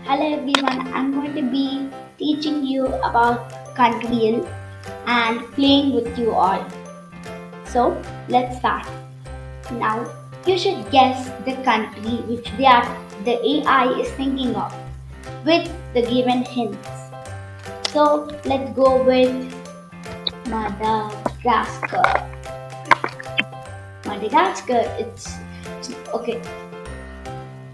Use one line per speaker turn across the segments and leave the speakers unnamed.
Hello everyone, I'm going to be teaching you about Countryle and playing with you all. So let's start. Now you should guess the country which the AI is thinking of with the given hints. So let's go with Madagascar. Madagascar, it's okay.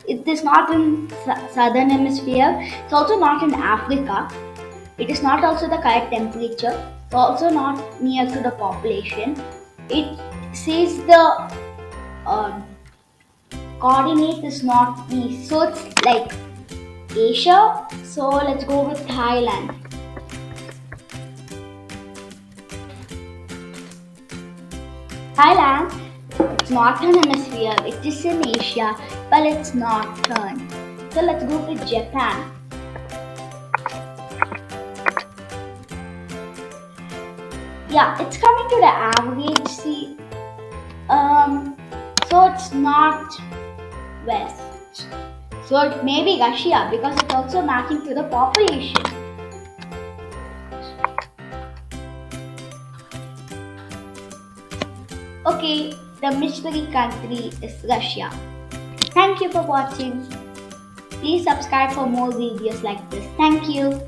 It is not in southern hemisphere. It's also not in Africa. It is not also the correct temperature. It's also not near to the population. It says the uh, coordinate is not east. So it's like Asia. So let's go with Thailand. Thailand, it's northern hemisphere. It is in Asia, but it's northern. So let's go to Japan. Yeah, it's coming to the average. See, so it's not west. So it may be Russia because it's also matching to the population. Okay, the mystery country is Russia. Thank you for watching. Please subscribe for more videos like this. Thank you.